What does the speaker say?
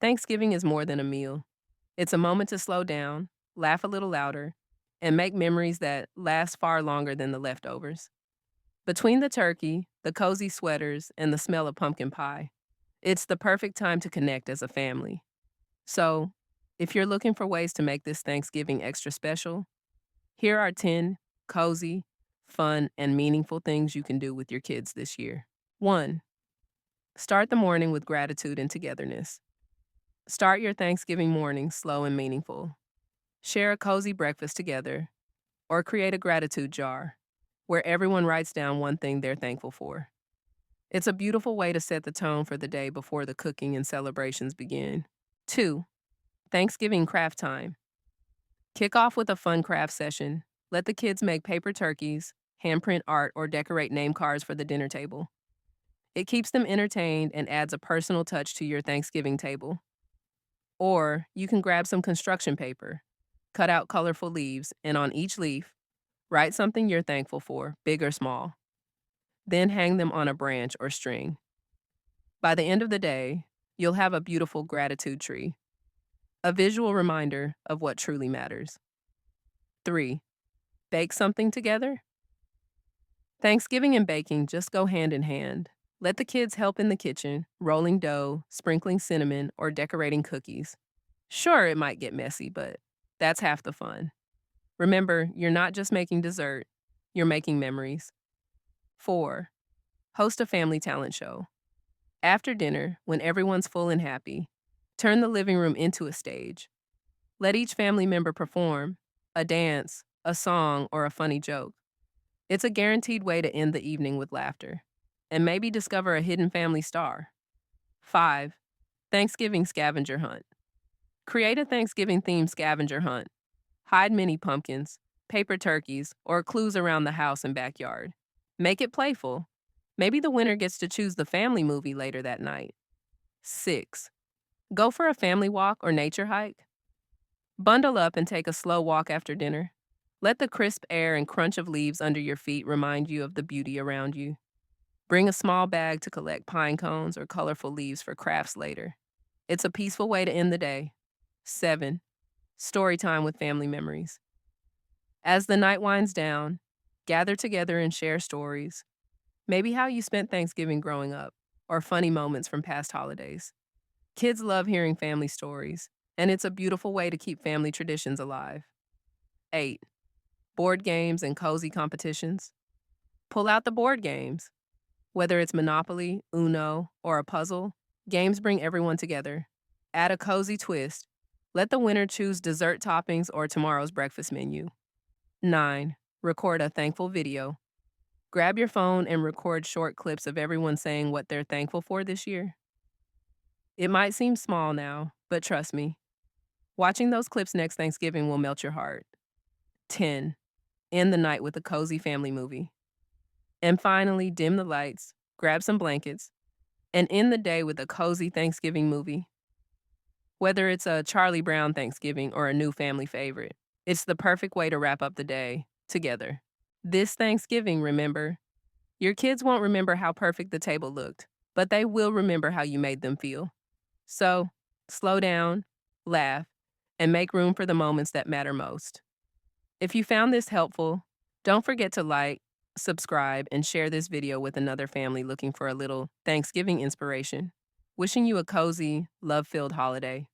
Thanksgiving is more than a meal. It's a moment to slow down, laugh a little louder, and make memories that last far longer than the leftovers. Between the turkey, the cozy sweaters, and the smell of pumpkin pie, it's the perfect time to connect as a family. So, if you're looking for ways to make this Thanksgiving extra special, here are 10 cozy, fun, and meaningful things you can do with your kids this year. 1. Start the morning with gratitude and togetherness. Start your Thanksgiving morning slow and meaningful. Share a cozy breakfast together, or create a gratitude jar where everyone writes down one thing they're thankful for. It's a beautiful way to set the tone for the day before the cooking and celebrations begin. 2. Thanksgiving craft time. Kick off with a fun craft session. Let the kids make paper turkeys, handprint art, or decorate name cards for the dinner table. It keeps them entertained and adds a personal touch to your Thanksgiving table. Or you can grab some construction paper, cut out colorful leaves, and on each leaf, write something you're thankful for, big or small. Then hang them on a branch or string. By the end of the day, you'll have a beautiful gratitude tree, a visual reminder of what truly matters. 3. Bake something together. Thanksgiving and baking just go hand in hand. Let the kids help in the kitchen, rolling dough, sprinkling cinnamon, or decorating cookies. Sure, it might get messy, but that's half the fun. Remember, you're not just making dessert, you're making memories. 4. Host a family talent show. After dinner, when everyone's full and happy, turn the living room into a stage. Let each family member perform a dance, a song, or a funny joke. It's a guaranteed way to end the evening with laughter. And maybe discover a hidden family star. 5. Thanksgiving scavenger hunt. Create a Thanksgiving themed scavenger hunt. Hide mini pumpkins, paper turkeys, or clues around the house and backyard. Make it playful. Maybe the winner gets to choose the family movie later that night. 6. Go for a family walk or nature hike. Bundle up and take a slow walk after dinner. Let the crisp air and crunch of leaves under your feet remind you of the beauty around you. Bring a small bag to collect pine cones or colorful leaves for crafts later. It's a peaceful way to end the day. 7. Story time with family memories. As the night winds down, gather together and share stories. Maybe how you spent Thanksgiving growing up, or funny moments from past holidays. Kids love hearing family stories, and it's a beautiful way to keep family traditions alive. 8. Board games and cozy competitions. Pull out the board games. Whether it's Monopoly, Uno, or a puzzle, games bring everyone together. Add a cozy twist. Let the winner choose dessert toppings or tomorrow's breakfast menu. 9. Record a thankful video. Grab your phone and record short clips of everyone saying what they're thankful for this year. It might seem small now, but trust me, watching those clips next Thanksgiving will melt your heart. 10. End the night with a cozy family movie. And finally, dim the lights, grab some blankets, and end the day with a cozy Thanksgiving movie. Whether it's a Charlie Brown Thanksgiving or a new family favorite, it's the perfect way to wrap up the day together. This Thanksgiving, remember, your kids won't remember how perfect the table looked, but they will remember how you made them feel. So, slow down, laugh, and make room for the moments that matter most. If you found this helpful, don't forget to like, subscribe, and share this video with another family looking for a little Thanksgiving inspiration. Wishing you a cozy, love-filled holiday.